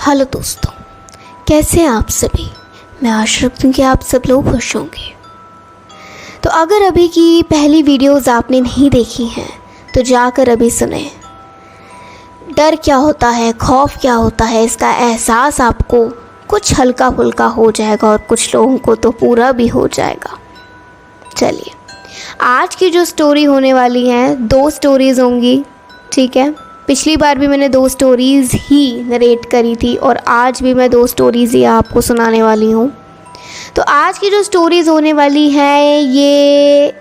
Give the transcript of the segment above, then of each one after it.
Hello दोस्तों, कैसे हैं आप सभी। मैं आशा रखती हूँ कि आप सब लोग खुश होंगे। तो अगर अभी की पहली वीडियोस आपने नहीं देखी हैं तो जाकर अभी सुने। डर क्या होता है, खौफ क्या होता है, इसका एहसास आपको कुछ हल्का फुल्का हो जाएगा और कुछ लोगों को तो पूरा भी हो जाएगा। चलिए, आज की जो स्टोरी होने वाली है, 2 स्टोरीज़ होंगी, ठीक है। पिछली बार भी मैंने 2 स्टोरीज़ ही नरेट करी थी और आज भी मैं 2 स्टोरीज़ ही आपको सुनाने वाली हूँ। तो आज की जो स्टोरीज़ होने वाली है ये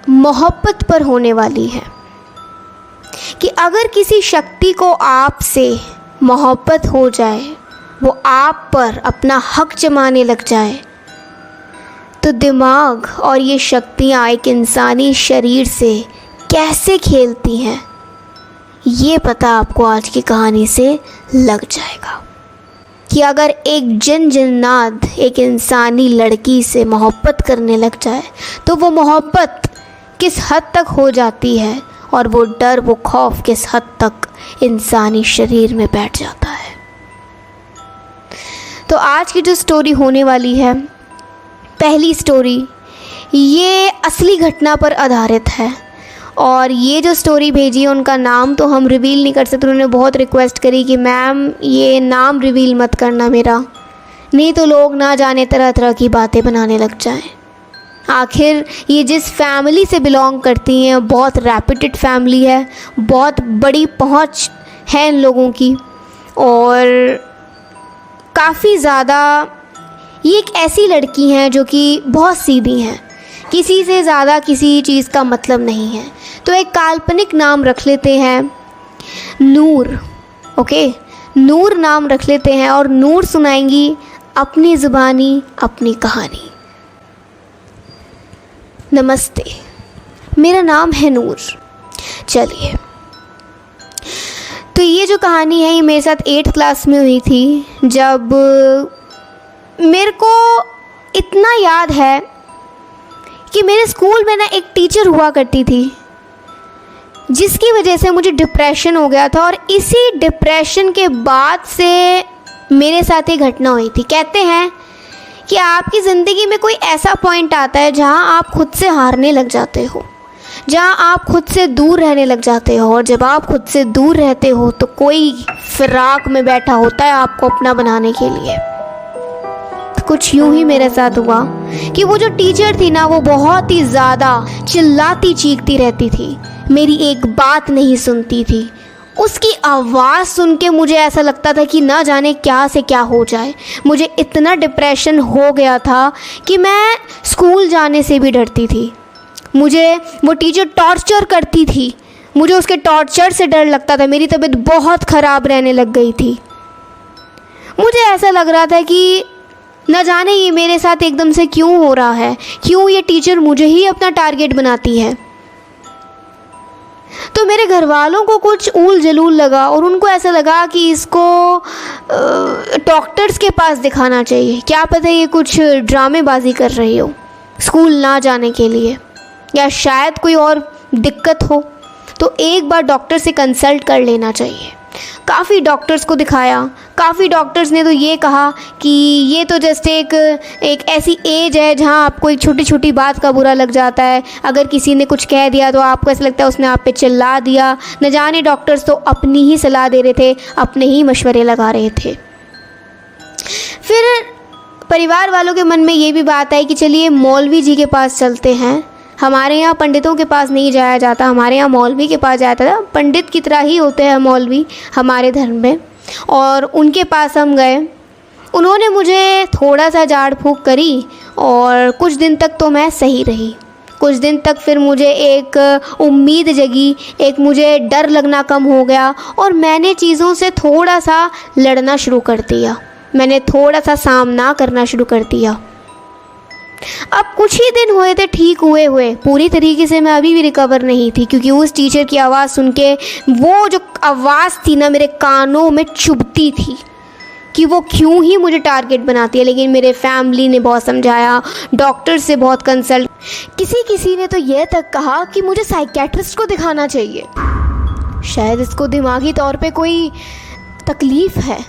मोहब्बत पर होने वाली है कि अगर किसी शक्ति को आपसे मोहब्बत हो जाए, वो आप पर अपना हक जमाने लग जाए, तो दिमाग और ये शक्तियाँ एक इंसानी शरीर से कैसे खेलती हैं, ये पता आपको आज की कहानी से लग जाएगा। कि अगर एक जिन्नात एक इंसानी लड़की से मोहब्बत करने लग जाए तो वो मोहब्बत किस हद तक हो जाती है और वो डर, वो खौफ किस हद तक इंसानी शरीर में बैठ जाता है। तो आज की जो स्टोरी होने वाली है, पहली स्टोरी, ये असली घटना पर आधारित है। और ये जो स्टोरी भेजी है उनका नाम तो हम रिवील नहीं कर सकते। उन्होंने बहुत रिक्वेस्ट करी कि मैम ये नाम रिवील मत करना मेरा, नहीं तो लोग ना जाने तरह तरह की बातें बनाने लग जाएं। आखिर ये जिस फैमिली से बिलोंग करती हैं, बहुत रेप्यूटेड फैमिली है, बहुत बड़ी पहुंच है इन लोगों की, और काफ़ी ज़्यादा ये एक ऐसी लड़की हैं जो कि बहुत सीधी हैं, किसी से ज़्यादा किसी चीज़ का मतलब नहीं है। तो एक काल्पनिक नाम रख लेते हैं, नूर। ओके, नूर नाम रख लेते हैं और नूर सुनाएंगी अपनी ज़ुबानी अपनी कहानी। नमस्ते, मेरा नाम है नूर। चलिए, तो ये जो कहानी है ये मेरे साथ 8th क्लास में हुई थी, जब मेरे को इतना याद है कि मेरे स्कूल में ना एक टीचर हुआ करती थी जिसकी वजह से मुझे डिप्रेशन हो गया था। और इसी डिप्रेशन के बाद से मेरे साथ ये घटना हुई थी। कहते हैं कि आपकी ज़िंदगी में कोई ऐसा पॉइंट आता है जहां आप खुद से हारने लग जाते हो, जहां आप खुद से दूर रहने लग जाते हो। और जब आप खुद से दूर रहते हो तो कोई फिराक में बैठा होता है आपको अपना बनाने के लिए। कुछ यूं ही मेरे साथ हुआ कि वो जो टीचर थी ना, वो बहुत ही ज़्यादा चिल्लाती चीखती रहती थी, मेरी एक बात नहीं सुनती थी। उसकी आवाज़ सुन के मुझे ऐसा लगता था कि ना जाने क्या से क्या हो जाए। मुझे इतना डिप्रेशन हो गया था कि मैं स्कूल जाने से भी डरती थी। मुझे वो टीचर टॉर्चर करती थी, मुझे उसके टॉर्चर से डर लगता था। मेरी तबीयत बहुत ख़राब रहने लग गई थी। मुझे ऐसा लग रहा था कि न जाने ये मेरे साथ एकदम से क्यों हो रहा है, क्यों ये टीचर मुझे ही अपना टारगेट बनाती है। तो मेरे घर वालों को कुछ ऊल जलूल लगा और उनको ऐसा लगा कि इसको डॉक्टर्स के पास दिखाना चाहिए। क्या पता ये कुछ ड्रामेबाजी कर रही हो स्कूल ना जाने के लिए, या शायद कोई और दिक्कत हो, तो एक बार डॉक्टर से कंसल्ट कर लेना चाहिए। काफ़ी डॉक्टर्स को दिखाया, काफ़ी डॉक्टर्स ने तो ये कहा कि ये तो जस्ट एक ऐसी एज है जहाँ आपको एक छोटी छोटी बात का बुरा लग जाता है। अगर किसी ने कुछ कह दिया तो आपको ऐसा लगता है उसने आप पे चिल्ला दिया। न जाने डॉक्टर्स तो अपनी ही सलाह दे रहे थे, अपने ही मशवरे लगा रहे थे। फिर परिवार वालों के मन में ये भी बात आई कि चलिए मौलवी जी के पास चलते हैं। हमारे यहाँ पंडितों के पास नहीं जाया जाता, हमारे यहाँ मौलवी के पास जाता था। पंडित की तरह ही होते हैं मौलवी हमारे धर्म में, और उनके पास हम गए। उन्होंने मुझे थोड़ा सा झाड़ फूँक करी और कुछ दिन तक तो मैं सही रही। कुछ दिन तक फिर मुझे एक उम्मीद जगी, एक मुझे डर लगना कम हो गया और मैंने चीज़ों से थोड़ा सा लड़ना शुरू कर दिया। मैंने थोड़ा सा सामना करना शुरू कर दिया। अब कुछ ही दिन हुए थे ठीक हुए, पूरी तरीके से मैं अभी भी रिकवर नहीं थी, क्योंकि उस टीचर की आवाज़ सुन के, वो जो आवाज़ थी ना मेरे कानों में चुभती थी कि वो क्यों ही मुझे टारगेट बनाती है। लेकिन मेरे फैमिली ने बहुत समझाया, डॉक्टर से बहुत कंसल्ट, किसी ने तो यह तक कहा कि मुझे साइकियाट्रिस्ट को दिखाना चाहिए, शायद इसको दिमागी तौर पे कोई तकलीफ़ है।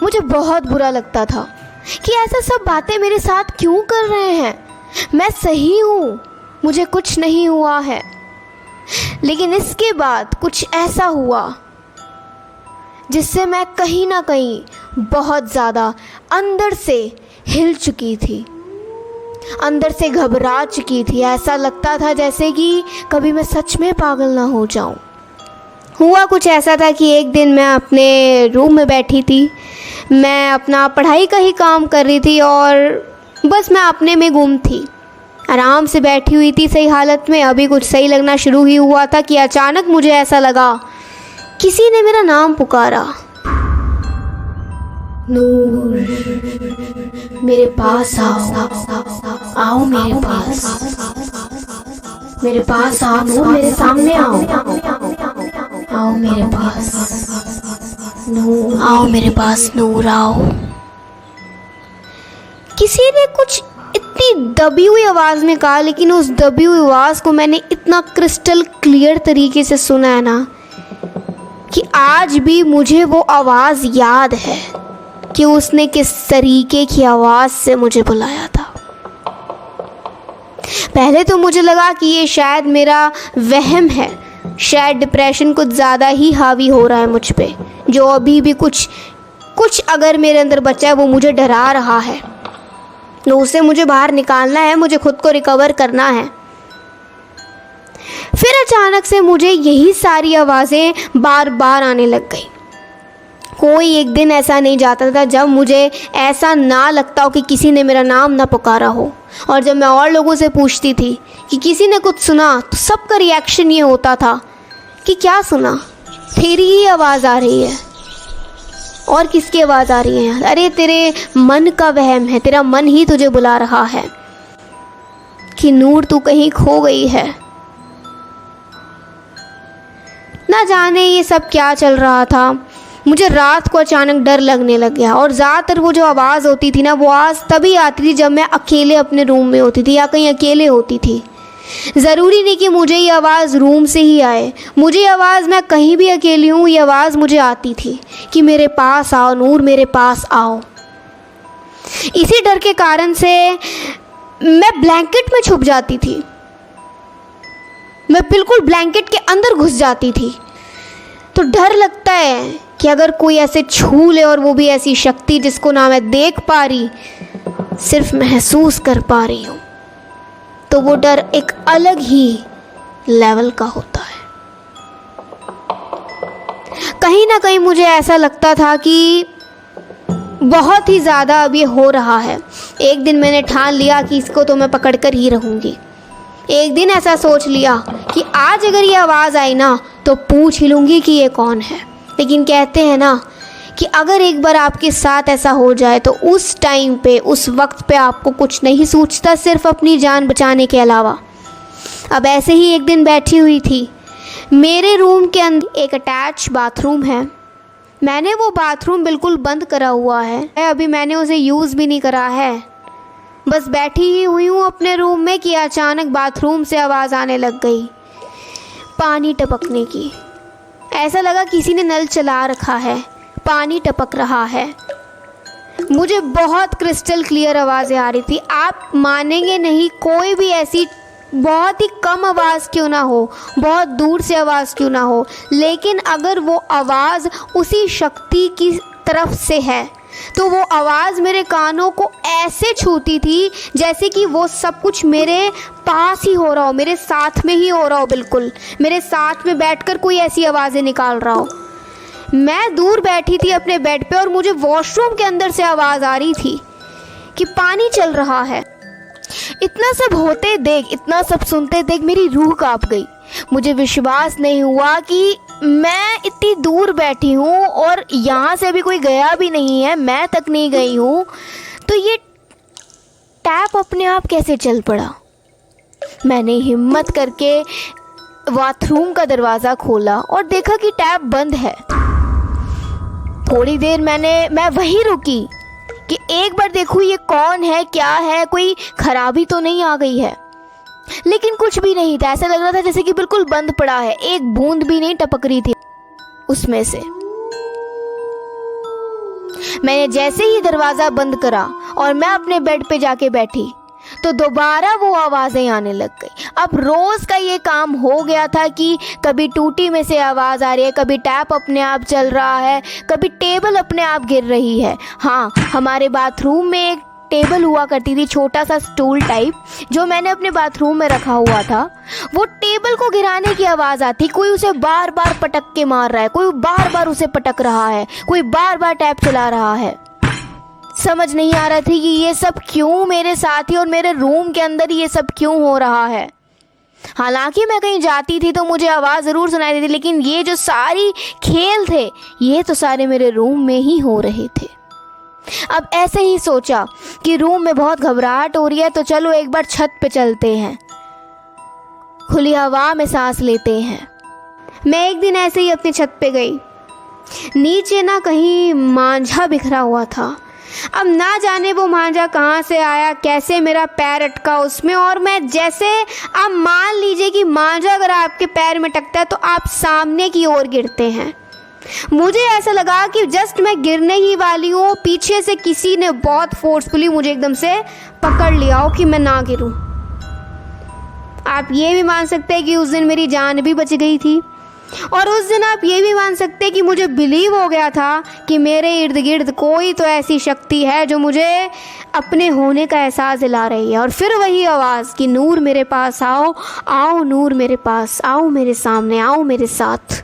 मुझे बहुत बुरा लगता था कि ऐसा सब बातें मेरे साथ क्यों कर रहे हैं। मैं सही हूँ, मुझे कुछ नहीं हुआ है। लेकिन इसके बाद कुछ ऐसा हुआ जिससे मैं कहीं ना कहीं बहुत ज़्यादा अंदर से हिल चुकी थी, अंदर से घबरा चुकी थी। ऐसा लगता था जैसे कि कभी मैं सच में पागल ना हो जाऊं। हुआ कुछ ऐसा था कि एक दिन मैं अपने रूम में बैठी थी, मैं अपना पढ़ाई का ही काम कर रही थी और बस मैं अपने में गुम थी, आराम से बैठी हुई थी सही हालत में। अभी कुछ सही लगना शुरू ही हुआ था कि अचानक मुझे ऐसा लगा किसी ने मेरा नाम पुकारा, नूर मेरे पास आओ, आओ मेरे पास आओ नूर, मेरे सामने आओ, आओ मेरे पास नूर, आओ मेरे पास नूर आओ। किसी ने कुछ इतनी दबी हुई आवाज़ में कहा, लेकिन उस दबी हुई आवाज़ को मैंने इतना क्रिस्टल क्लियर तरीके से सुना है ना कि आज भी मुझे वो आवाज़ याद है कि उसने किस तरीके की आवाज़ से मुझे बुलाया था। पहले तो मुझे लगा कि ये शायद मेरा वहम है, शायद डिप्रेशन कुछ ज़्यादा ही हावी हो रहा है मुझ पे, जो अभी भी कुछ अगर मेरे अंदर बचा है वो मुझे डरा रहा है, तो उसे मुझे बाहर निकालना है, मुझे खुद को रिकवर करना है। फिर अचानक से मुझे यही सारी आवाज़ें बार बार आने लग गई। कोई एक दिन ऐसा नहीं जाता था जब मुझे ऐसा ना लगता हो कि किसी ने मेरा नाम ना पुकारा हो। और जब मैं और लोगों से पूछती थी कि किसी ने कुछ सुना, तो सबका रिएक्शन ये होता था कि क्या सुना, तेरी ही आवाज़ आ रही है। और किसकी आवाज़ आ रही है यार? अरे तेरे मन का वहम है, तेरा मन ही तुझे बुला रहा है कि नूर तू कहीं खो गई है। ना जाने ये सब क्या चल रहा था। मुझे रात को अचानक डर लगने लग गया और ज़्यादातर वो जो आवाज़ होती थी ना, वो आवाज़ तभी आती थी जब मैं अकेले अपने रूम में होती थी या कहीं अकेले होती थी। ज़रूरी नहीं कि मुझे ये आवाज़ रूम से ही आए, मुझे ये आवाज़, मैं कहीं भी अकेली हूँ, ये आवाज़ मुझे आती थी कि मेरे पास आओ नूर, मेरे पास आओ। इसी डर के कारण से मैं ब्लैंकेट में छुप जाती थी, मैं बिल्कुल ब्लैंकेट के अंदर घुस जाती थी। तो डर लगता है कि अगर कोई ऐसे छू ले, और वो भी ऐसी शक्ति जिसको ना मैं देख पा रही, सिर्फ महसूस कर पा रही हूँ, तो वो डर एक अलग ही लेवल का होता है। कहीं ना कहीं मुझे ऐसा लगता था कि बहुत ही ज़्यादा अब ये हो रहा है। एक दिन मैंने ठान लिया कि इसको तो मैं पकड़ कर ही रहूँगी। एक दिन ऐसा सोच लिया कि आज अगर ये आवाज़ आई ना तो पूछ ही लूँगी कि ये कौन है। लेकिन कहते हैं ना कि अगर एक बार आपके साथ ऐसा हो जाए तो उस टाइम पे, उस वक्त पे आपको कुछ नहीं सूझता सिर्फ अपनी जान बचाने के अलावा। अब ऐसे ही एक दिन बैठी हुई थी, मेरे रूम के अंदर एक अटैच बाथरूम है। मैंने वो बाथरूम बिल्कुल बंद करा हुआ है, अभी मैंने उसे यूज़ भी नहीं करा है। बस बैठी ही हुई हूँ अपने रूम में कि अचानक बाथरूम से आवाज़ आने लग गई, पानी टपकने की। ऐसा लगा किसी ने नल चला रखा है, पानी टपक रहा है। मुझे बहुत क्रिस्टल क्लियर आवाज़ें आ रही थी। आप मानेंगे नहीं, कोई भी ऐसी बहुत ही कम आवाज़ क्यों ना हो, बहुत दूर से आवाज़ क्यों ना हो, लेकिन अगर वो आवाज़ उसी शक्ति की तरफ से है तो वो आवाज़ मेरे कानों को ऐसे छूती थी जैसे कि वो सब कुछ मेरे पास ही हो रहा हो, मेरे साथ में ही हो रहा हो, बिल्कुल मेरे साथ में बैठकर कोई ऐसी आवाज़ें निकाल रहा हो। मैं दूर बैठी थी अपने बेड पे और मुझे वॉशरूम के अंदर से आवाज़ आ रही थी कि पानी चल रहा है। इतना सब होते देख, इतना सब सुनते देख मेरी रूह कांप गई। मुझे विश्वास नहीं हुआ कि मैं इतनी दूर बैठी हूँ और यहाँ से अभी कोई गया भी नहीं है, मैं तक नहीं गई हूँ, तो ये टैप अपने आप कैसे चल पड़ा। मैंने हिम्मत करके बाथरूम का दरवाज़ा खोला और देखा कि टैप बंद है। थोड़ी देर मैं वहीं रुकी कि एक बार देखूँ ये कौन है, क्या है, कोई खराबी तो नहीं आ गई है। लेकिन कुछ भी नहीं था, ऐसा लग रहा था जैसे कि बिल्कुल बंद पड़ा है, एक बूंद भी नहीं टपक रही थी उसमें से। मैंने जैसे ही दरवाज़ा बंद करा और मैं अपने बेड पे जाके बैठी तो दोबारा वो आवाज़ें आने लग गई। अब रोज़ का ये काम हो गया था कि कभी टूटी में से आवाज़ आ रही है, कभी टैप अपने आप चल रहा है, कभी टेबल अपने आप गिर रही है। हाँ, हमारे बाथरूम में एक टेबल हुआ करती थी, छोटा सा स्टूल टाइप, जो मैंने अपने बाथरूम में रखा हुआ था। वो टेबल को गिराने की आवाज़ आती, कोई उसे बार बार पटक के मार रहा है, कोई बार बार उसे पटक रहा है, कोई बार बार टैप चला रहा है। समझ नहीं आ रहा थी कि ये सब क्यों मेरे साथ ही और मेरे रूम के अंदर ये सब क्यों हो रहा है। हालांकि मैं कहीं जाती थी तो मुझे आवाज़ ज़रूर सुनाई देती, लेकिन ये जो सारी खेल थे ये तो सारे मेरे रूम में ही हो रहे थे। अब ऐसे ही सोचा कि रूम में बहुत घबराहट हो रही है, तो चलो एक बार छत पे चलते हैं, खुली हवा में सांस लेते हैं। मैं एक दिन ऐसे ही अपनी छत पे गई। नीचे ना कहीं मांझा बिखरा हुआ था। अब ना जाने वो मांझा कहाँ से आया, कैसे मेरा पैर अटका उसमें, और मैं जैसे, आप मान लीजिए कि मांझा अगर आपके पैर में अटकता है तो आप सामने की ओर गिरते हैं। मुझे ऐसा लगा कि जस्ट मैं गिरने ही वाली हूँ, पीछे से किसी ने बहुत फोर्सफुली मुझे एकदम से पकड़ लिया हो कि मैं ना गिरूं। आप ये भी मान सकते हैं कि उस दिन मेरी जान भी बच गई थी, और उस दिन आप ये भी मान सकते हैं कि मुझे बिलीव हो गया था कि मेरे इर्द गिर्द कोई तो ऐसी शक्ति है जो मुझे अपने होने का एहसास दिला रही है। और फिर वही आवाज़ कि नूर मेरे पास आओ, आओ नूर मेरे पास, आओ मेरे सामने, आओ मेरे साथ।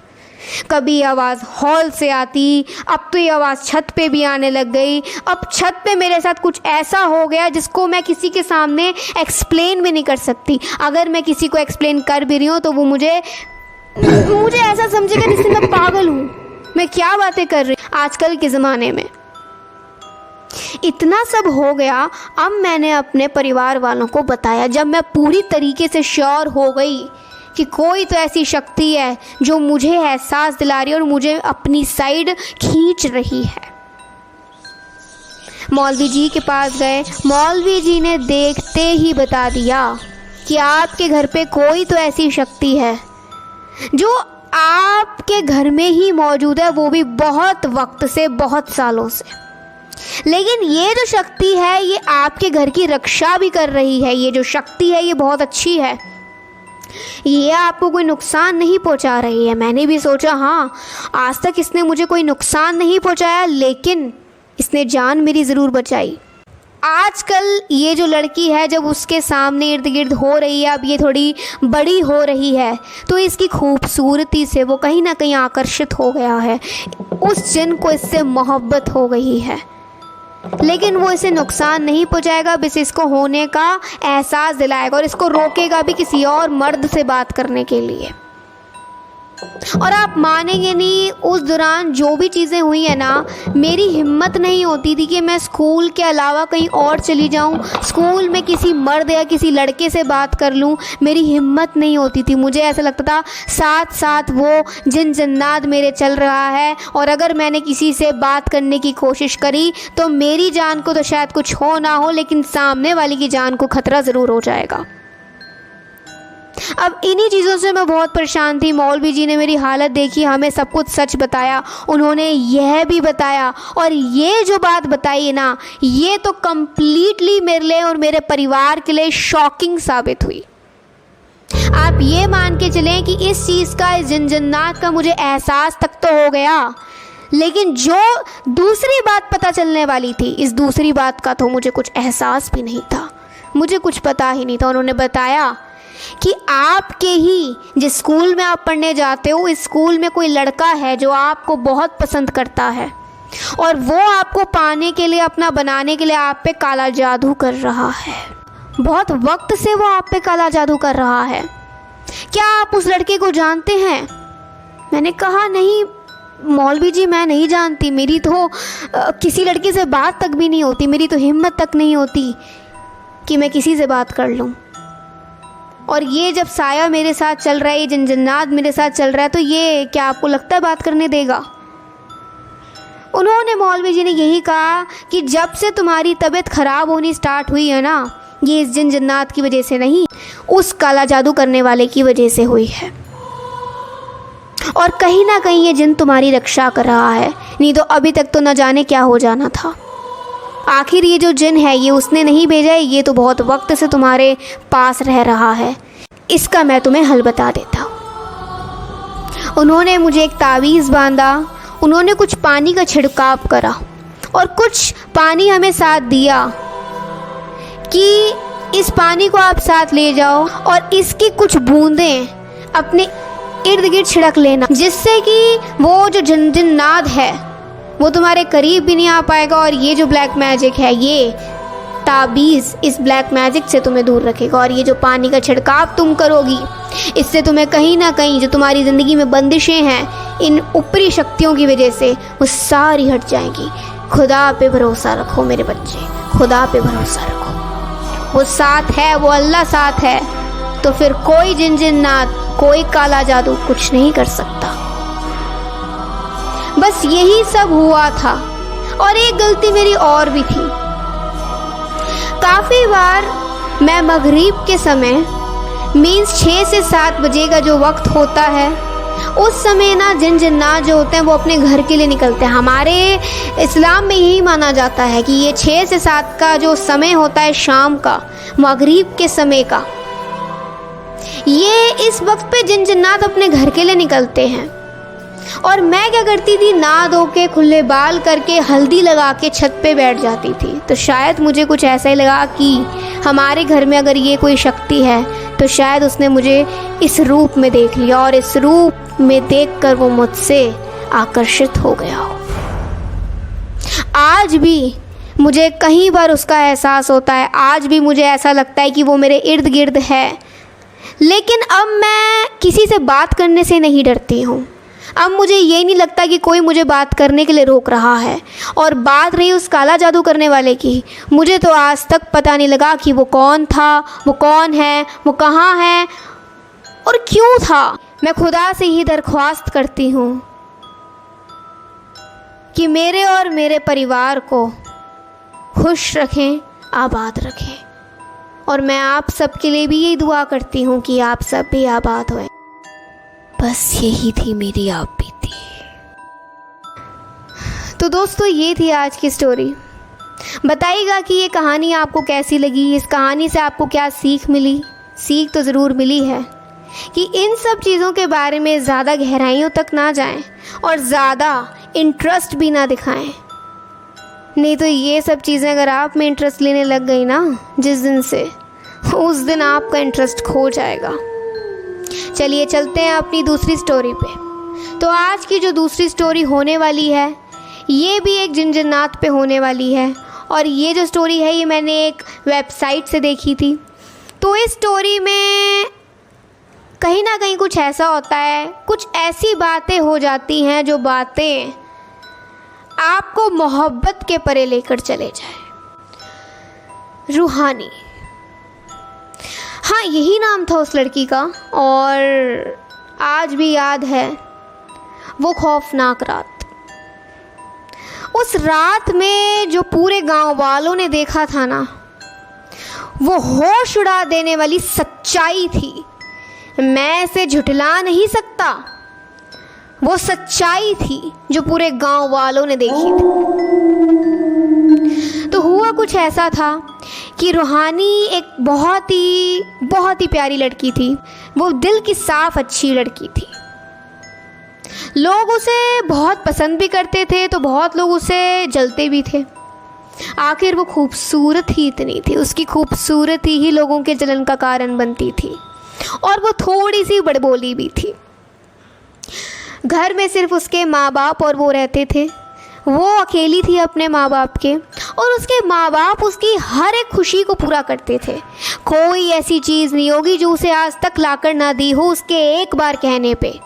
कभी आवाज़ हॉल से आती, अब तो ये आवाज़ छत पे भी आने लग गई। अब छत पे मेरे साथ कुछ ऐसा हो गया जिसको मैं किसी के सामने एक्सप्लेन भी नहीं कर सकती। अगर मैं किसी को एक्सप्लेन कर भी रही हूँ तो वो मुझे ऐसा समझेगा जिससे मैं पागल हूँ, मैं क्या बातें कर रही हूँ। आजकल के ज़माने में इतना सब हो गया। अब मैंने अपने परिवार वालों को बताया, जब मैं पूरी तरीके से श्योर हो गई कि कोई तो ऐसी शक्ति है जो मुझे एहसास दिला रही है और मुझे अपनी साइड खींच रही है। मौलवी जी के पास गए। मौलवी जी ने देखते ही बता दिया कि आपके घर पे कोई तो ऐसी शक्ति है जो आपके घर में ही मौजूद है, वो भी बहुत वक्त से, बहुत सालों से। लेकिन ये जो शक्ति है ये आपके घर की रक्षा भी कर रही है। ये जो शक्ति है ये बहुत अच्छी है, ये आपको कोई नुकसान नहीं पहुंचा रही है। मैंने भी सोचा हाँ, आज तक इसने मुझे कोई नुकसान नहीं पहुंचाया, लेकिन इसने जान मेरी ज़रूर बचाई। आजकल ये जो लड़की है जब उसके सामने इर्द गिर्द हो रही है, अब ये थोड़ी बड़ी हो रही है, तो इसकी खूबसूरती से वो कहीं ना कहीं आकर्षित हो गया है। उस जिन को इससे मोहब्बत हो गई है, लेकिन वो इसे नुकसान नहीं पहुंचाएगा, बस इसको होने का एहसास दिलाएगा और इसको रोकेगा भी किसी और मर्द से बात करने के लिए। और आप मानेंगे नहीं, उस दौरान जो भी चीज़ें हुई है ना, मेरी हिम्मत नहीं होती थी कि मैं स्कूल के अलावा कहीं और चली जाऊं, स्कूल में किसी मर्द या किसी लड़के से बात कर लूं। मेरी हिम्मत नहीं होती थी। मुझे ऐसा लगता था साथ साथ वो जिन जन्नात मेरे चल रहा है, और अगर मैंने किसी से बात करने की कोशिश करी तो मेरी जान को तो शायद कुछ हो ना हो, लेकिन सामने वाले की जान को खतरा ज़रूर हो जाएगा। अब इन्हीं चीज़ों से मैं बहुत परेशान थी। मौलवी जी ने मेरी हालत देखी, हमें सब कुछ सच बताया। उन्होंने यह भी बताया, और ये जो बात बताई है ना, ये तो कम्प्लीटली मेरे लिए और मेरे परिवार के लिए शॉकिंग साबित हुई। आप ये मान के चलें कि इस चीज़ का, इस जिन्नात का मुझे एहसास तक तो हो गया, लेकिन जो दूसरी बात पता चलने वाली थी, इस दूसरी बात का तो मुझे कुछ एहसास भी नहीं था, मुझे कुछ पता ही नहीं था। उन्होंने बताया कि आपके ही जिस स्कूल में आप पढ़ने जाते हो, इस स्कूल में कोई लड़का है जो आपको बहुत पसंद करता है, और वो आपको पाने के लिए, अपना बनाने के लिए आप पे काला जादू कर रहा है। बहुत वक्त से वो आप पे काला जादू कर रहा है। क्या आप उस लड़के को जानते हैं? मैंने कहा नहीं मौलवी जी, मैं नहीं जानती। मेरी तो किसी लड़के से बात तक भी नहीं होती, मेरी तो हिम्मत तक नहीं होती कि मैं किसी से बात कर लूँ। और ये जब साया मेरे साथ चल रहा है, ये जिन्नात मेरे साथ चल रहा है, तो ये क्या आपको लगता है बात करने देगा? उन्होंने, मौलवी जी ने यही कहा कि जब से तुम्हारी तबीयत ख़राब होनी स्टार्ट हुई है ना, ये इस जिन्नात की वजह से नहीं, उस काला जादू करने वाले की वजह से हुई है। और कहीं ना कहीं ये जिन तुम्हारी रक्षा कर रहा है, नहीं तो अभी तक तो न जाने क्या हो जाना था। आखिर ये जो जिन है ये उसने नहीं भेजा है, ये तो बहुत वक्त से तुम्हारे पास रह रहा है। इसका मैं तुम्हें हल बता देता हूँ। उन्होंने मुझे एक तावीज़ बांधा, उन्होंने कुछ पानी का छिड़काव करा और कुछ पानी हमें साथ दिया कि इस पानी को आप साथ ले जाओ और इसकी कुछ बूंदें अपने इर्द गिर्द छिड़क लेना, जिससे कि वो जो जिन्नात है वो तुम्हारे करीब भी नहीं आ पाएगा और ये जो ब्लैक मैजिक है, ये ताबीज़ इस ब्लैक मैजिक से तुम्हें दूर रखेगा। और ये जो पानी का छिड़काव तुम करोगी, इससे तुम्हें कहीं ना कहीं जो तुम्हारी ज़िंदगी में बंदिशें हैं इन ऊपरी शक्तियों की वजह से, वो सारी हट जाएंगी। खुदा पे भरोसा रखो मेरे बच्चे, खुदा पे भरोसा रखो। वो साथ है, वो अल्लाह साथ है, तो फिर कोई जिन्नात, कोई काला जादू कुछ नहीं कर सकता। बस यही सब हुआ था। और एक गलती मेरी और भी थी। काफ़ी बार मैं मगरिब के समय मीन्स 6 से 7 बजे का जो वक्त होता है, उस समय ना जिन्नात जो होते हैं वो अपने घर के लिए निकलते हैं। हमारे इस्लाम में यही माना जाता है कि ये 6 से 7 का जो समय होता है शाम का, मगरिब के समय का, ये इस वक्त पे जिन्नात अपने घर के लिए निकलते हैं। और मैं क्या करती थी, ना धो के खुले बाल करके हल्दी लगा के छत पे बैठ जाती थी। तो शायद मुझे कुछ ऐसा ही लगा कि हमारे घर में अगर ये कोई शक्ति है तो शायद उसने मुझे इस रूप में देख लिया और इस रूप में देखकर वो मुझसे आकर्षित हो गया हो। आज भी मुझे कई बार उसका एहसास होता है, आज भी मुझे ऐसा लगता है कि वो मेरे इर्द गिर्द है। लेकिन अब मैं किसी से बात करने से नहीं डरती हूँ। अब मुझे ये नहीं लगता कि कोई मुझे बात करने के लिए रोक रहा है। और बात रही उस काला जादू करने वाले की, मुझे तो आज तक पता नहीं लगा कि वो कौन था, वो कौन है, वो कहाँ है और क्यों था। मैं खुदा से ही दरख्वास्त करती हूँ कि मेरे और मेरे परिवार को खुश रखें, आबाद रखें। और मैं आप सबके लिए भी यही दुआ करती हूँ कि आप सब भी आबाद हों। बस यही थी मेरी आप बीती। तो दोस्तों, ये थी आज की स्टोरी। बताइएगा कि ये कहानी आपको कैसी लगी, इस कहानी से आपको क्या सीख मिली। सीख तो ज़रूर मिली है कि इन सब चीज़ों के बारे में ज़्यादा गहराइयों तक ना जाएं और ज़्यादा इंटरेस्ट भी ना दिखाएं। नहीं तो ये सब चीज़ें अगर आप में इंटरेस्ट लेने लग गई ना जिस दिन से, उस दिन आपका इंटरेस्ट खो जाएगा। चलिए चलते हैं अपनी दूसरी स्टोरी पे। तो आज की जो दूसरी स्टोरी होने वाली है, ये भी एक जिन्नात पे होने वाली है। और ये जो स्टोरी है ये मैंने एक वेबसाइट से देखी थी। तो इस स्टोरी में कहीं ना कहीं कुछ ऐसा होता है, कुछ ऐसी बातें हो जाती हैं जो बातें आपको मोहब्बत के परे लेकर चले जाए। रूहानी, हाँ यही नाम था उस लड़की का। और आज भी याद है वो खौफनाक रात। उस रात में जो पूरे गांव वालों ने देखा था ना, वो होश उड़ा देने वाली सच्चाई थी। मैं इसे झुठला नहीं सकता, वो सच्चाई थी जो पूरे गांव वालों ने देखी थी। तो हुआ कुछ ऐसा था कि रूहानी एक बहुत ही प्यारी लड़की थी। वो दिल की साफ अच्छी लड़की थी। लोग उसे बहुत पसंद भी करते थे, तो बहुत लोग उसे जलते भी थे। आखिर वो खूबसूरत ही इतनी थी, उसकी खूबसूरती ही लोगों के जलन का कारण बनती थी। और वो थोड़ी सी बड़बोली भी थी। घर में सिर्फ उसके माँ बाप और वो रहते थे। वो अकेली थी अपने माँ बाप के, और उसके माँ बाप उसकी हर एक खुशी को पूरा करते थे। कोई ऐसी चीज़ नहीं होगी जो उसे आज तक लाकर ना दी हो उसके एक बार कहने पे।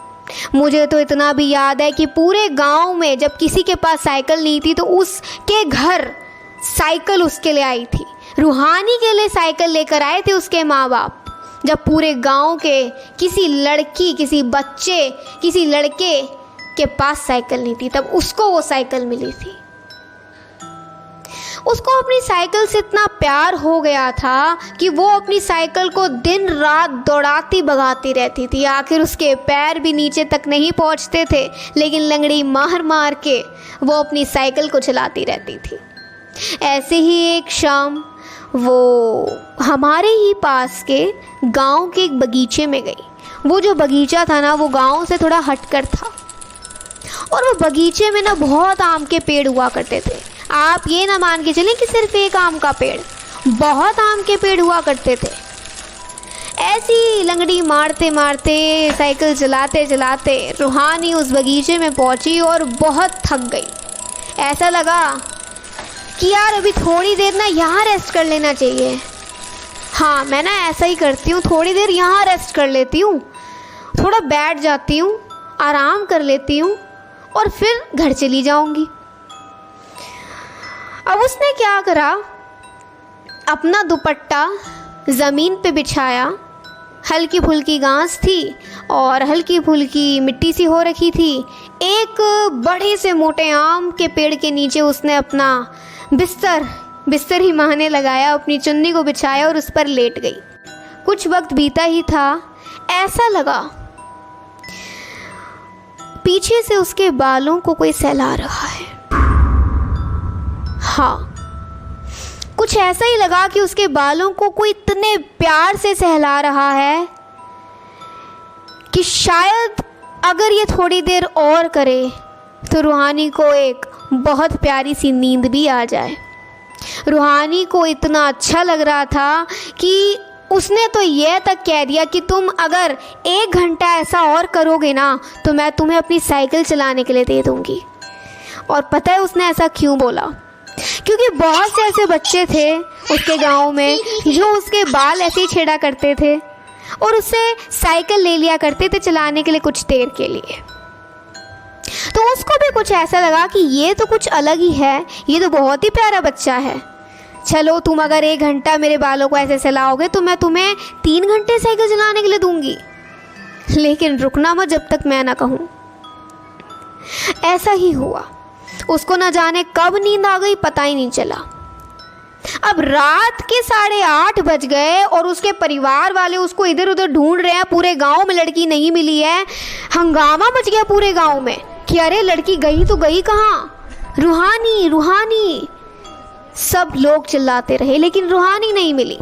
मुझे तो इतना भी याद है कि पूरे गांव में जब किसी के पास साइकिल नहीं थी तो उसके घर साइकिल उसके लिए आई थी। रूहानी के लिए साइकिल लेकर आए थे उसके माँ बाप। जब पूरे गांव के किसी लड़की, किसी बच्चे, किसी लड़के के पास साइकिल नहीं थी, तब उसको वो साइकिल मिली थी। उसको अपनी साइकिल से इतना प्यार हो गया था कि वो अपनी साइकिल को दिन रात दौड़ाती भगाती रहती थी। आखिर उसके पैर भी नीचे तक नहीं पहुंचते थे, लेकिन लंगड़ी मार मार के वो अपनी साइकिल को चलाती रहती थी। ऐसे ही एक शाम वो हमारे ही पास के गांव के एक बगीचे में गई। वो जो बगीचा था ना, वो गांव से थोड़ा हटकर था, और वो बगीचे में ना बहुत आम के पेड़ हुआ करते थे। आप ये ना मान के चलें कि सिर्फ एक आम का पेड़, बहुत आम के पेड़ हुआ करते थे। ऐसी लंगड़ी मारते मारते, साइकिल चलाते चलाते रूहानी उस बगीचे में पहुंची और बहुत थक गई। ऐसा लगा कि यार अभी थोड़ी देर ना यहाँ रेस्ट कर लेना चाहिए। हाँ, मैं ना ऐसा ही करती हूँ, थोड़ी देर यहाँ रेस्ट कर लेती हूँ, थोड़ा बैठ जाती हूँ, आराम कर लेती हूँ और फिर घर चली जाऊँगी। अब उसने क्या करा, अपना दुपट्टा ज़मीन पे बिछाया। हल्की फुल्की घास थी और हल्की फुल्की मिट्टी सी हो रखी थी। एक बड़े से मोटे आम के पेड़ के नीचे उसने अपना बिस्तर ही माहने लगाया, अपनी चुन्नी को बिछाया और उस पर लेट गई। कुछ वक्त बीता ही था, ऐसा लगा पीछे से उसके बालों को कोई सहला रहा है। हाँ, कुछ ऐसा ही लगा कि उसके बालों को कोई इतने प्यार से सहला रहा है कि शायद अगर ये थोड़ी देर और करे तो रूहानी को एक बहुत प्यारी सी नींद भी आ जाए। रूहानी को इतना अच्छा लग रहा था कि उसने तो यह तक कह दिया कि तुम अगर 1 घंटा ऐसा और करोगे ना तो मैं तुम्हें अपनी साइकिल चलाने के लिए दे दूँगी। और पता है उसने ऐसा क्यों बोला? क्योंकि बहुत से ऐसे बच्चे थे उसके गांव में जो उसके बाल ऐसे ही छेड़ा करते थे और उससे साइकिल ले लिया करते थे चलाने के लिए कुछ देर के लिए। तो उसको भी कुछ ऐसा लगा कि ये तो कुछ अलग ही है, ये तो बहुत ही प्यारा बच्चा है। चलो, तुम अगर 1 घंटा मेरे बालों को ऐसे सहलाओगे तो मैं तुम्हें 3 घंटे साइकिल चलाने के लिए दूंगी, लेकिन रुकना मत जब तक मैं ना कहूँ। ऐसा ही हुआ। उसको न जाने कब नींद आ गई, पता ही नहीं चला। अब रात के 8:30 बज गए और उसके परिवार वाले उसको इधर उधर ढूंढ रहे हैं। पूरे गांव में लड़की नहीं मिली है। हंगामा मच गया पूरे गांव में कि अरे लड़की गई तो गई कहाँ, रूहानी रूहानी। सब लोग चिल्लाते रहे, लेकिन रूहानी नहीं मिली।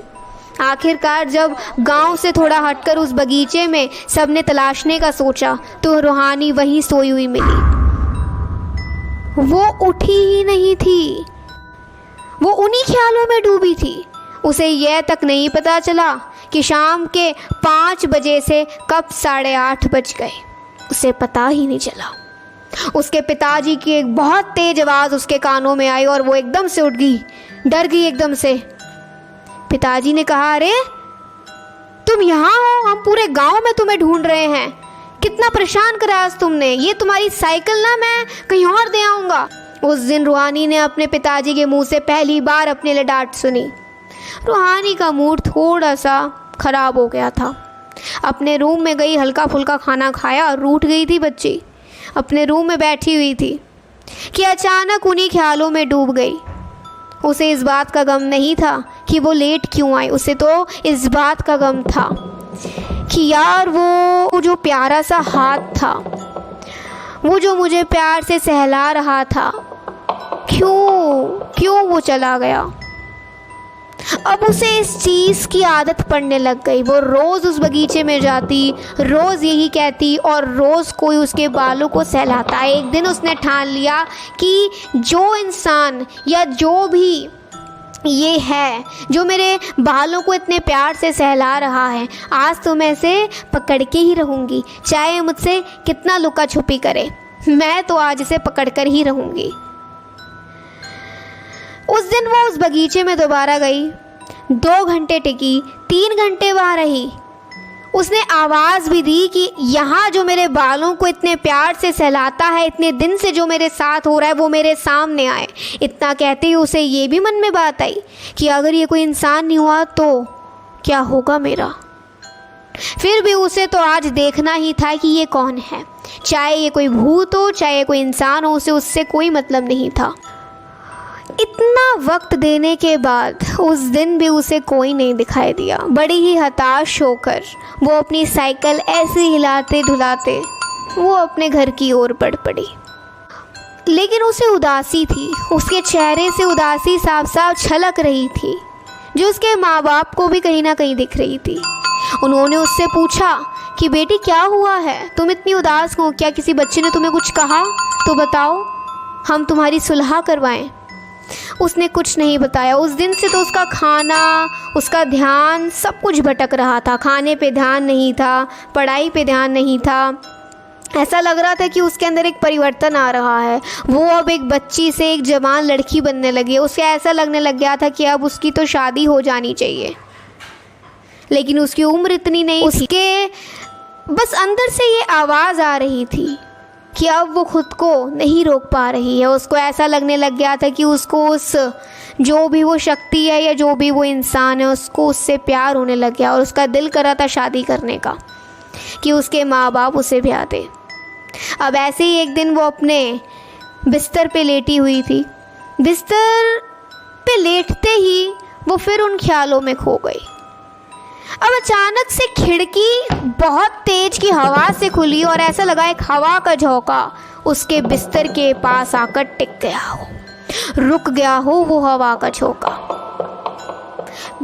आखिरकार जब गांव से थोड़ा हटकर उस बगीचे में सबने तलाशने का सोचा तो रूहानी वहीं सोई हुई मिली। वो उठी ही नहीं थी, वो उन्हीं ख्यालों में डूबी थी। उसे यह तक नहीं पता चला कि शाम के 5 बजे से कब 8:30 बज गए, उसे पता ही नहीं चला। उसके पिताजी की एक बहुत तेज आवाज़ उसके कानों में आई और वो एकदम से उठ गई, डर गई एकदम से। पिताजी ने कहा, अरे तुम यहाँ हो, हम पूरे गांव में तुम्हें ढूंढ रहे हैं। कितना परेशान करा आज तुमने, ये तुम्हारी साइकिल ना मैं कहीं और दे आऊँगा। उस दिन रूहानी ने अपने पिताजी के मुंह से पहली बार अपने लिए डांट सुनी। रूहानी का मूड थोड़ा सा ख़राब हो गया था। अपने रूम में गई, हल्का फुल्का खाना खाया और रूठ गई थी बच्ची। अपने रूम में बैठी हुई थी कि अचानक उन्हीं ख्यालों में डूब गई। उसे इस बात का गम नहीं था कि वो लेट क्यों आई, उसे तो इस बात का गम था कि यार वो जो प्यारा सा हाथ था, वो जो मुझे प्यार से सहला रहा था, क्यों वो चला गया। अब उसे इस चीज़ की आदत पड़ने लग गई। वो रोज़ उस बगीचे में जाती, रोज़ यही कहती और रोज़ कोई उसके बालों को सहलाता। एक दिन उसने ठान लिया कि जो इंसान या जो भी ये है जो मेरे बालों को इतने प्यार से सहला रहा है, आज तो मैं इसे पकड़ के ही रहूँगी, चाहे मुझसे कितना लुका छुपी करे, मैं तो आज इसे पकड़ कर ही रहूँगी। उस दिन वो उस बगीचे में दोबारा गई, 2 घंटे टिकी, 3 घंटे वहाँ रही। उसने आवाज़ भी दी कि यहाँ जो मेरे बालों को इतने प्यार से सहलाता है, इतने दिन से जो मेरे साथ हो रहा है, वो मेरे सामने आए। इतना कहते ही उसे ये भी मन में बात आई कि अगर ये कोई इंसान नहीं हुआ तो क्या होगा मेरा। फिर भी उसे तो आज देखना ही था कि ये कौन है, चाहे ये कोई भूत हो, चाहे कोई इंसान हो, उसे उससे कोई मतलब नहीं था। इतना वक्त देने के बाद उस दिन भी उसे कोई नहीं दिखाई दिया। बड़ी ही हताश होकर वो अपनी साइकिल ऐसे हिलाते धुलाते वो अपने घर की ओर बढ़ पड़ी। लेकिन उसे उदासी थी, उसके चेहरे से उदासी साफ साफ छलक रही थी, जो उसके माँ बाप को भी कहीं ना कहीं दिख रही थी। उन्होंने उससे पूछा कि बेटी क्या हुआ है, तुम इतनी उदास हो, क्या किसी बच्चे ने तुम्हें कुछ कहा? तो बताओ, हम तुम्हारी सुलह करवाएं। उसने कुछ नहीं बताया। उस दिन से तो उसका खाना, उसका ध्यान सब कुछ भटक रहा था। खाने पे ध्यान नहीं था, पढ़ाई पे ध्यान नहीं था। ऐसा लग रहा था कि उसके अंदर एक परिवर्तन आ रहा है। वो अब एक बच्ची से एक जवान लड़की बनने लगी है। उसे ऐसा लगने लग गया था कि अब उसकी तो शादी हो जानी चाहिए, लेकिन उसकी उम्र इतनी नहीं। उसके बस अंदर से ये आवाज़ आ रही थी कि अब वो खुद को नहीं रोक पा रही है। उसको ऐसा लगने लग गया था कि उसको उस जो भी वो शक्ति है या जो भी वो इंसान है, उसको उससे प्यार होने लग गया और उसका दिल कर रहा था शादी करने का, कि उसके माँ बाप उसे ब्याह दे। अब ऐसे ही एक दिन वो अपने बिस्तर पे लेटी हुई थी। बिस्तर पे लेटते ही वो फिर उन ख्यालों में खो गई। अब अचानक से खिड़की बहुत तेज की हवा से खुली और ऐसा लगा एक हवा का झोंका उसके बिस्तर के पास आकर टिक गया हो, रुक गया हो वो हवा का झोंका।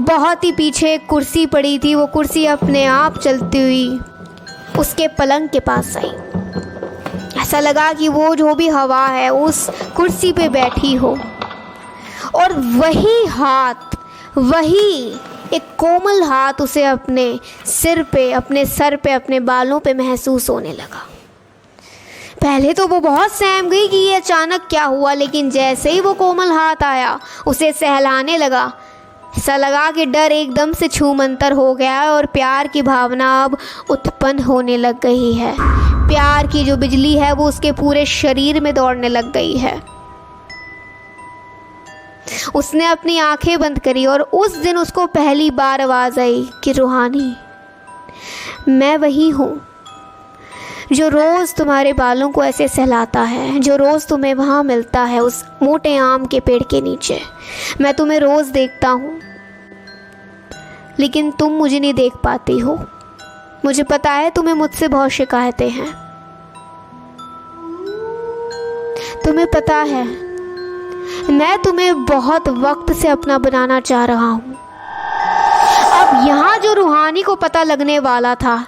बहुत ही पीछे एक कुर्सी पड़ी थी। वो कुर्सी अपने आप चलती हुई उसके पलंग के पास आई। ऐसा लगा कि वो जो भी हवा है उस कुर्सी पे बैठी हो, और वही हाथ, वही एक कोमल हाथ उसे अपने सिर पे, अपने सर पे, अपने बालों पे महसूस होने लगा। पहले तो वो बहुत सहम गई कि ये अचानक क्या हुआ, लेकिन जैसे ही वो कोमल हाथ आया उसे सहलाने लगा। ऐसा लगा कि डर एकदम से छूमंतर हो गया है और प्यार की भावना अब उत्पन्न होने लग गई है। प्यार की जो बिजली है वो उसके पूरे शरीर में दौड़ने लग गई है। उसने अपनी आंखें बंद करी और उस दिन उसको पहली बार आवाज़ आई कि रूहानी, मैं वही हूँ जो रोज़ तुम्हारे बालों को ऐसे सहलाता है, जो रोज़ तुम्हें वहाँ मिलता है उस मोटे आम के पेड़ के नीचे। मैं तुम्हें रोज़ देखता हूँ, लेकिन तुम मुझे नहीं देख पाती हो। मुझे पता है तुम्हें मुझसे बहुत शिकायतें हैं। तुम्हें पता है मैं तुम्हें बहुत वक्त से अपना बनाना चाह रहा हूँ। अब यहाँ जो रूहानी को पता लगने वाला था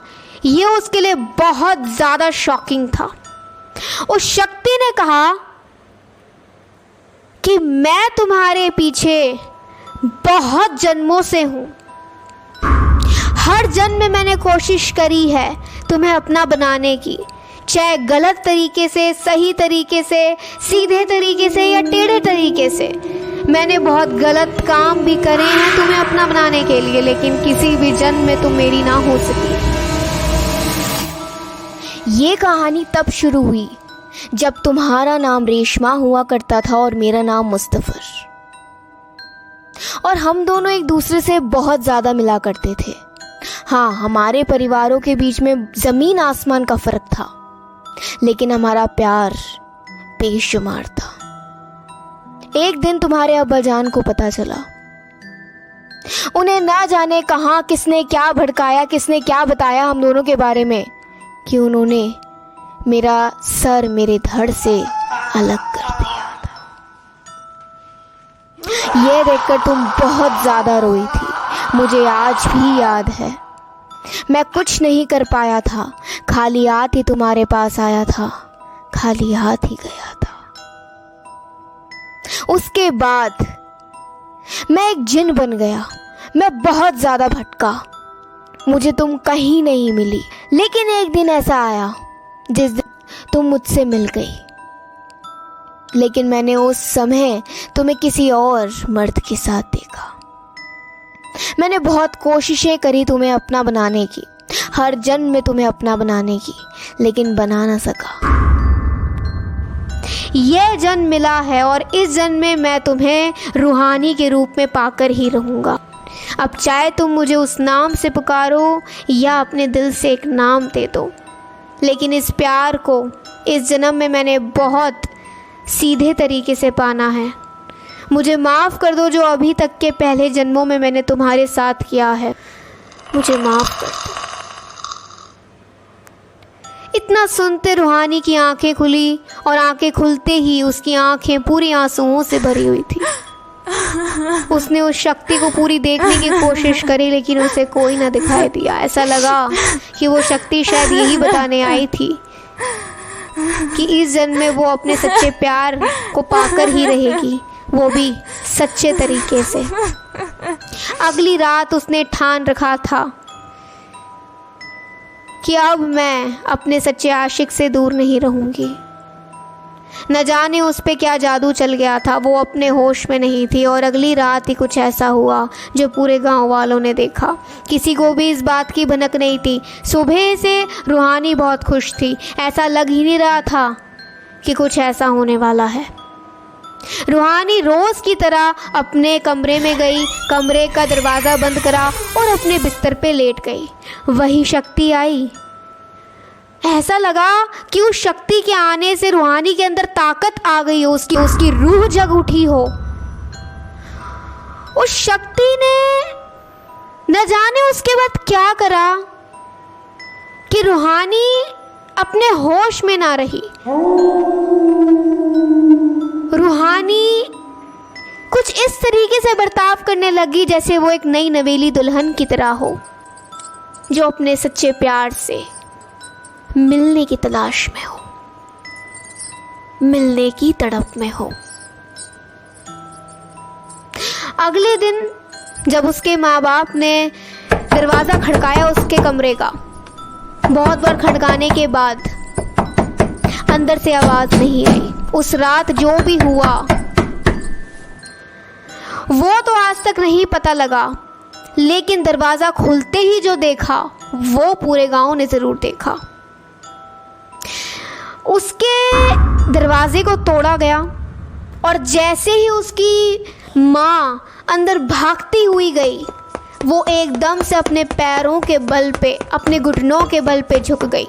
ये उसके लिए बहुत ज़्यादा शॉकिंग था। उस शक्ति ने कहा कि मैं तुम्हारे पीछे बहुत जन्मों से हूँ। हर जन्म में मैंने कोशिश करी है तुम्हें अपना बनाने की, चाहे गलत तरीके से, सही तरीके से, सीधे तरीके से या टेढ़े तरीके से। मैंने बहुत गलत काम भी करे हैं तुम्हें अपना बनाने के लिए, लेकिन किसी भी जन्म में तुम मेरी ना हो सकी। ये कहानी तब शुरू हुई जब तुम्हारा नाम रेशमा हुआ करता था और मेरा नाम मुस्तफर, और हम दोनों एक दूसरे से बहुत ज़्यादा मिला करते थे। हाँ, हमारे परिवारों के बीच में ज़मीन आसमान का फ़र्क था, लेकिन हमारा प्यार बेशुमार था। एक दिन तुम्हारे अब्बा जान को पता चला। उन्हें ना जाने कहाँ किसने क्या भड़काया, किसने क्या बताया हम दोनों के बारे में, कि उन्होंने मेरा सर मेरे धड़ से अलग कर दिया था। ये देखकर तुम बहुत ज़्यादा रोई थी, मुझे आज भी याद है। मैं कुछ नहीं कर पाया था, खाली हाथ ही तुम्हारे पास आया था, खाली हाथ ही गया था। उसके बाद मैं एक जिन बन गया। मैं बहुत ज़्यादा भटका, मुझे तुम कहीं नहीं मिली। लेकिन एक दिन ऐसा आया जिस दिन तुम मुझसे मिल गई, लेकिन मैंने उस समय तुम्हें किसी और मर्द के साथ देखा। मैंने बहुत कोशिशें करी तुम्हें अपना बनाने की, हर जन्म में तुम्हें अपना बनाने की, लेकिन बना ना सका। यह जन्म मिला है और इस जन्म में मैं तुम्हें रूहानी के रूप में पाकर ही रहूँगा। अब चाहे तुम मुझे उस नाम से पुकारो या अपने दिल से एक नाम दे दो, लेकिन इस प्यार को इस जन्म में मैंने बहुत सीधे तरीके से पाना है। मुझे माफ़ कर दो जो अभी तक के पहले जन्मों में मैंने तुम्हारे साथ किया है, मुझे माफ़ कर दो। इतना सुनते रूहानी की आंखें खुली और आंखें खुलते ही उसकी आंखें पूरी आंसुओं से भरी हुई थी। उसने उस शक्ति को पूरी देखने की कोशिश करी लेकिन उसे कोई ना दिखाई दिया। ऐसा लगा कि वो शक्ति शायद यही बताने आई थी कि इस जन्म में वो अपने सच्चे प्यार को पाकर ही रहेगी, वो भी सच्चे तरीके से। अगली रात उसने ठान रखा था कि अब मैं अपने सच्चे आशिक से दूर नहीं रहूंगी। न जाने उस पे क्या जादू चल गया था, वो अपने होश में नहीं थी और अगली रात ही कुछ ऐसा हुआ जो पूरे गांव वालों ने देखा। किसी को भी इस बात की भनक नहीं थी। सुबह से रूहानी बहुत खुश थी, ऐसा लग ही नहीं रहा था कि कुछ ऐसा होने वाला है। रूहानी रोज़ की तरह अपने कमरे में गई, कमरे का दरवाज़ा बंद करा और अपने बिस्तर पे लेट गई। वही शक्ति आई। ऐसा लगा कि उस शक्ति के आने से रूहानी के अंदर ताकत आ गई हो, उसकी रूह जग उठी हो। उस शक्ति ने न जाने उसके बाद क्या करा कि रूहानी अपने होश में ना रही। रूहानी कुछ इस तरीके से बर्ताव करने लगी जैसे वो एक नई नवेली दुल्हन की तरह हो जो अपने सच्चे प्यार से मिलने की तलाश में हो, मिलने की तड़प में हो। अगले दिन जब उसके माँ बाप ने दरवाज़ा खड़काया उसके कमरे का, बहुत बार खड़काने के बाद अंदर से आवाज़ नहीं आई। उस रात जो भी हुआ वो तो आज तक नहीं पता लगा, लेकिन दरवाज़ा खुलते ही जो देखा वो पूरे गांव ने ज़रूर देखा। उसके दरवाजे को तोड़ा गया और जैसे ही उसकी माँ अंदर भागती हुई गई, वो एकदम से अपने पैरों के बल पे, अपने घुटनों के बल पे झुक गई।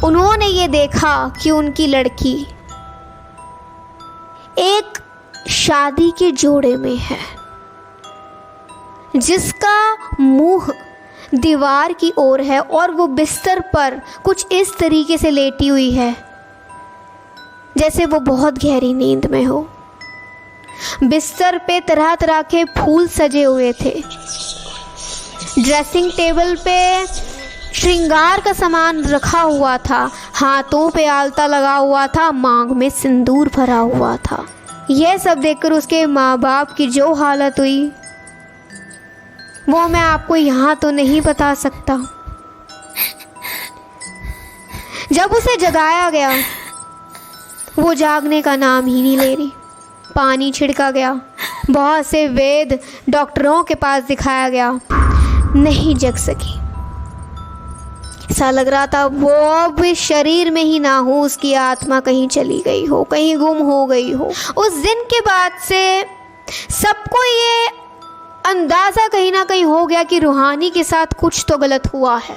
उन्होंने ये देखा कि उनकी लड़की एक शादी के जोड़े में है, जिसका मुंह दीवार की ओर है और वो बिस्तर पर कुछ इस तरीके से लेटी हुई है जैसे वो बहुत गहरी नींद में हो। बिस्तर पे तरह तरह के फूल सजे हुए थे। ड्रेसिंग टेबल पे श्रृंगार का सामान रखा हुआ था, हाथों पे आलता लगा हुआ था, मांग में सिंदूर भरा हुआ था। यह सब देखकर उसके माँ बाप की जो हालत हुई वो मैं आपको यहाँ तो नहीं बता सकता। जब उसे जगाया गया वो जागने का नाम ही नहीं ले रही। पानी छिड़का गया, बहुत से वैद्य डॉक्टरों के पास दिखाया गया, नहीं जग सकी। ऐसा लग रहा था वो अब इस शरीर में ही ना हो, उसकी आत्मा कहीं चली गई हो, कहीं गुम हो गई हो। उस दिन के बाद से सबको ये अंदाज़ा कहीं ना कहीं हो गया कि रूहानी के साथ कुछ तो गलत हुआ है।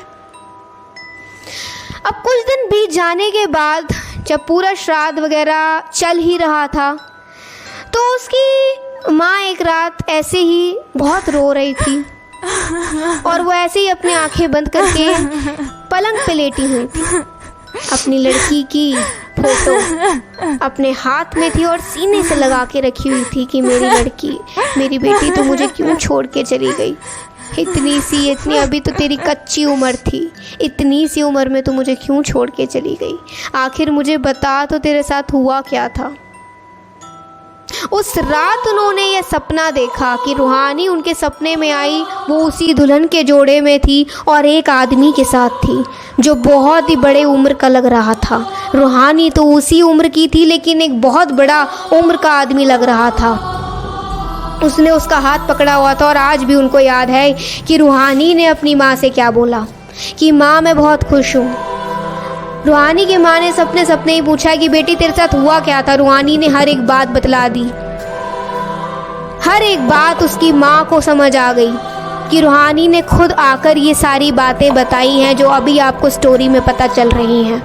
अब कुछ दिन बीत जाने के बाद जब पूरा श्राद्ध वगैरह चल ही रहा था तो उसकी माँ एक रात ऐसे ही बहुत रो रही थी और वो ऐसे ही अपनी आंखें बंद करके पलंग पे लेटी हुई थी। अपनी लड़की की फोटो अपने हाथ में थी और सीने से लगा के रखी हुई थी कि मेरी लड़की, मेरी बेटी तो मुझे क्यों छोड़ के चली गई। इतनी अभी तो तेरी कच्ची उम्र थी, इतनी सी उम्र में तो मुझे क्यों छोड़ के चली गई। आखिर मुझे बता तो तेरे साथ हुआ क्या था। उस रात उन्होंने ये सपना देखा कि रूहानी उनके सपने में आई, वो उसी दुल्हन के जोड़े में थी और एक आदमी के साथ थी जो बहुत ही बड़े उम्र का लग रहा था। रूहानी तो उसी उम्र की थी लेकिन एक बहुत बड़ा उम्र का आदमी लग रहा था। उसने उसका हाथ पकड़ा हुआ था और आज भी उनको याद है कि रूहानी ने अपनी माँ से क्या बोला कि माँ मैं बहुत खुश हूँ। रूहानी की माँ ने सपने ही पूछा कि बेटी तेरे साथ हुआ क्या था। रूहानी ने हर एक बात बतला दी। हर एक बात उसकी माँ को समझ आ गई कि रूहानी ने खुद आकर ये सारी बातें बताई हैं जो अभी आपको स्टोरी में पता चल रही हैं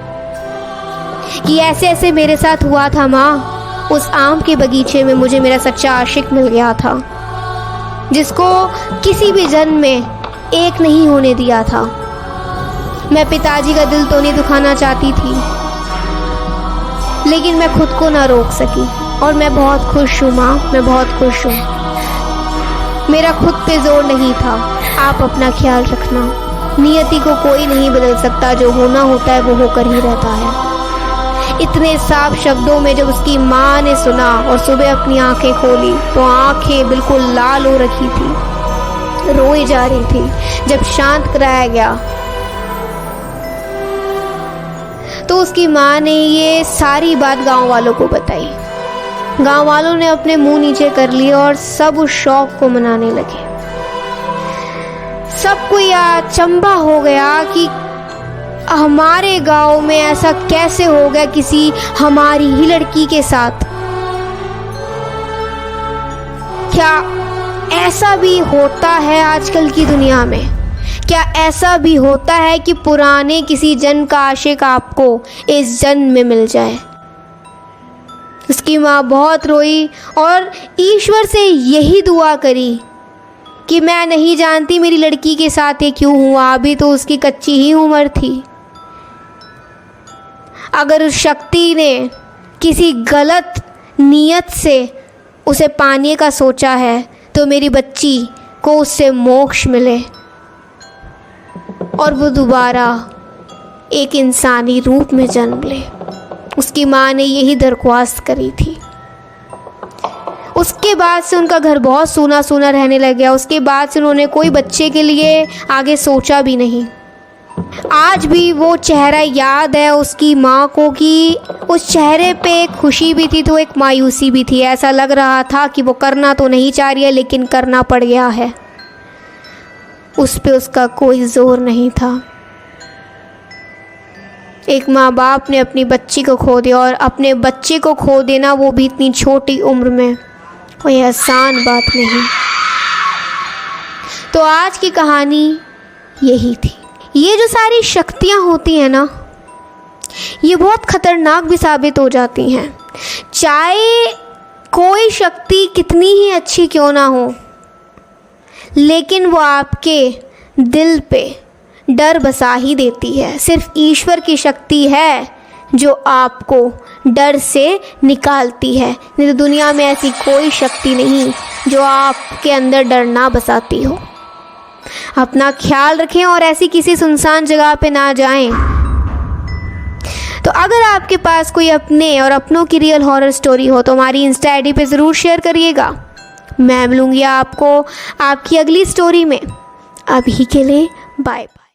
कि ऐसे ऐसे मेरे साथ हुआ था माँ। उस आम के बगीचे में मुझे मेरा सच्चा आशिक मिल गया था, जिसको किसी भी जन्म में एक नहीं होने दिया था। मैं पिताजी का दिल तो नहीं दुखाना चाहती थी, लेकिन मैं खुद को ना रोक सकी और मैं बहुत खुश हूँ माँ, मैं बहुत खुश हूँ। मेरा खुद पे जोर नहीं था। आप अपना ख्याल रखना। नियति को कोई नहीं बदल सकता, जो होना होता है वो होकर ही रहता है। इतने साफ शब्दों में जब उसकी माँ ने सुना और सुबह अपनी आंखें खोली तो आंखें बिल्कुल लाल हो रखी थी, रोई जा रही थी। जब शांत कराया गया तो उसकी माँ ने ये सारी बात गांव वालों को बताई। गांव वालों ने अपने मुंह नीचे कर लिए और सब उस शौक को मनाने लगे। सबको यह अचंभा हो गया कि हमारे गांव में ऐसा कैसे हो गया किसी हमारी ही लड़की के साथ। क्या ऐसा भी होता है आजकल की दुनिया में? क्या ऐसा भी होता है कि पुराने किसी जन्म का आशिक आपको इस जन्म में मिल जाए? उसकी माँ बहुत रोई और ईश्वर से यही दुआ करी कि मैं नहीं जानती मेरी लड़की के साथ ये क्यों हुआ, अभी तो उसकी कच्ची ही उम्र थी। अगर उस शक्ति ने किसी गलत नीयत से उसे पाने का सोचा है तो मेरी बच्ची को उससे मोक्ष मिले और वो दोबारा एक इंसानी रूप में जन्म ले। उसकी माँ ने यही दरख्वास्त करी थी। उसके बाद से उनका घर बहुत सूना सूना रहने लग गया। उसके बाद से उन्होंने कोई बच्चे के लिए आगे सोचा भी नहीं। आज भी वो चेहरा याद है उसकी माँ को कि उस चेहरे पे एक खुशी भी थी तो एक मायूसी भी थी। ऐसा लग रहा था कि वो करना तो नहीं चाह रही है लेकिन करना पड़ गया है। उस पे उसका कोई जोर नहीं था। एक माँ बाप ने अपनी बच्ची को खो दिया और अपने बच्चे को खो देना, वो भी इतनी छोटी उम्र में, कोई आसान बात नहीं। तो आज की कहानी यही थी। ये जो सारी शक्तियाँ होती हैं ना, ये बहुत खतरनाक भी साबित हो जाती हैं। चाहे कोई शक्ति कितनी ही अच्छी क्यों ना हो, लेकिन वो आपके दिल पे डर बसा ही देती है। सिर्फ ईश्वर की शक्ति है जो आपको डर से निकालती है, नहीं तो दुनिया में ऐसी कोई शक्ति नहीं जो आपके अंदर डर ना बसाती हो। अपना ख्याल रखें और ऐसी किसी सुनसान जगह पे ना जाएं। तो अगर आपके पास कोई अपने और अपनों की रियल हॉरर स्टोरी हो तो हमारी इंस्टा आईडी पे ज़रूर शेयर करिएगा। मैं मिलूँगी आपको आपकी अगली स्टोरी में। अभी के लिए बाय बाय।